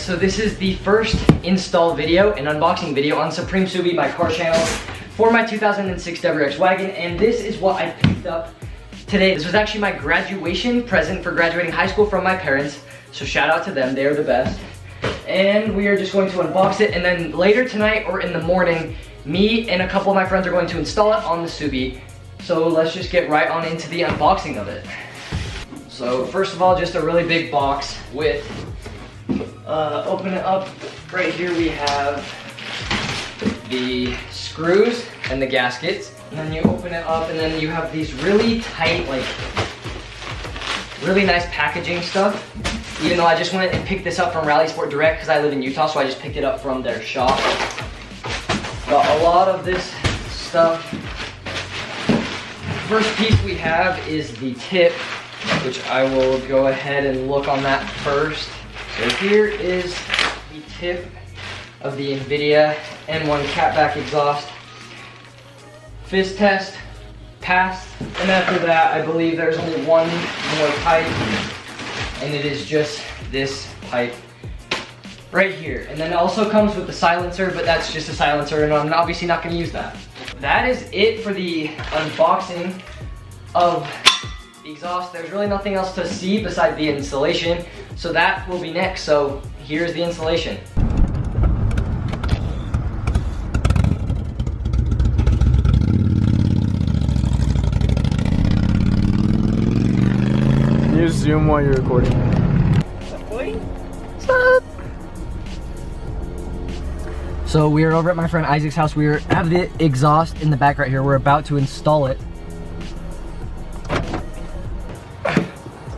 so this is the first install video and unboxing video on Supreme Subie, my car channel, for my 2006 WRX wagon, and this is what I picked up today. This was actually my graduation present for graduating high school from my parents, so shout out to them, they are the best. And we are just going to unbox it, and then later tonight or in the morning, me and a couple of my friends are going to install it on the Subie. So let's just get right on into the unboxing of it. So first of all, just a really big box with, open it up. Right here we have the screws and the gaskets. And then you open it up and then you have these really tight, like, really nice packaging stuff. Even though I just went and picked this up from Rally Sport Direct because I live in Utah, so I just picked it up from their shop. Got a lot of this stuff. First piece we have is the tip, which I will go ahead and look on that first. So here is the tip of the Invidia N1 Catback exhaust. Fizz test, passed. And after that, I believe there's only one more pipe, and it is just this pipe right here. And then it also comes with the silencer, but that's just a silencer, and I'm obviously not gonna use that. That is it for the unboxing of the exhaust. There's really nothing else to see besides the installation, so that will be next. So here's the installation. Can you zoom while you're recording? So we are over at my friend Isaac's house. We have the exhaust in the back right here. We're about to install it.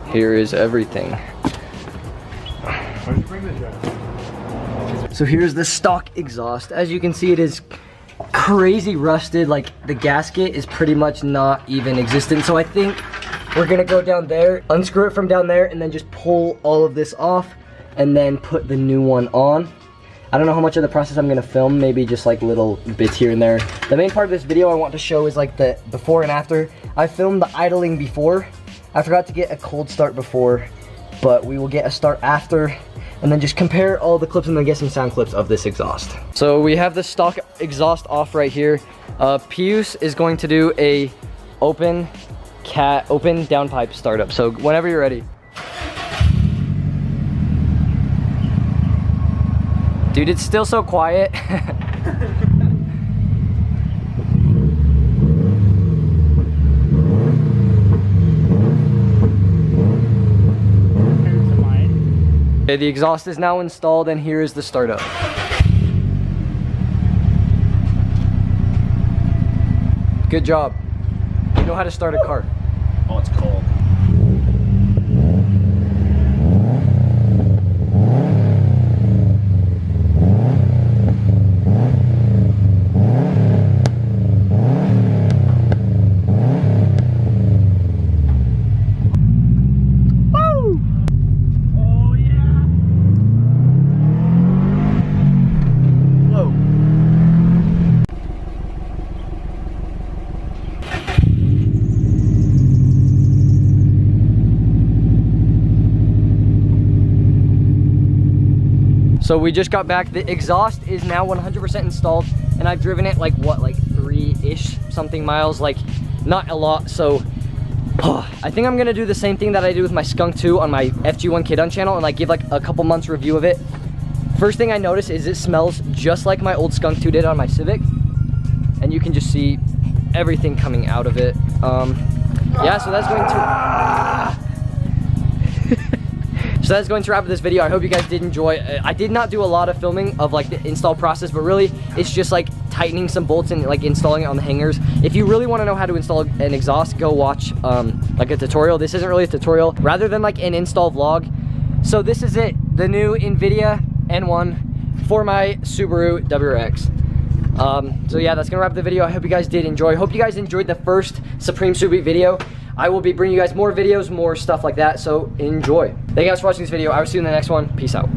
Here is everything. Why'd you bring this guy? So here's the stock exhaust. As you can see, it is crazy rusted. Like, the gasket is pretty much not even existent. So I think we're gonna go down there, unscrew it from down there, and then just pull all of this off and then put the new one on. I don't know how much of the process I'm gonna film, maybe just like little bits here and there. The main part of this video I want to show is like the before and after. I filmed the idling before. I forgot to get a cold start before, but we will get a start after, and then just compare all the clips and then get some sound clips of this exhaust. So we have the stock exhaust off right here. Pius is going to do a open downpipe startup. So whenever you're ready. Dude, it's still so quiet. Okay, the exhaust is now installed, and here is the startup. Good job. You know how to start a car. Oh, it's cold. So we just got back. The exhaust is now 100% installed, and I've driven it like what, like 3-ish something miles, like not a lot. So I think I'm gonna do the same thing that I did with my Skunk 2 on my FG1 Kid On channel, and like give like a couple months review of it. First thing I noticed is it smells just like my old Skunk 2 did on my Civic, and you can just see everything coming out of it. Yeah, so that's going to So that's going to wrap up this video. I hope you guys did enjoy. I did not do a lot of filming of like the install process, but really it's just like tightening some bolts and like installing it on the hangers. If you really want to know how to install an exhaust, go watch like a tutorial. This isn't really a tutorial, rather than like an install vlog. So this is it, the new Invidia N1 for my Subaru WRX. So yeah, that's gonna wrap up the video. I hope you guys did enjoy. Hope you guys enjoyed the first Supreme Subie video. I will be bringing you guys more videos, more stuff like that, so enjoy. Thank you guys for watching this video. I will see you in the next one. Peace out.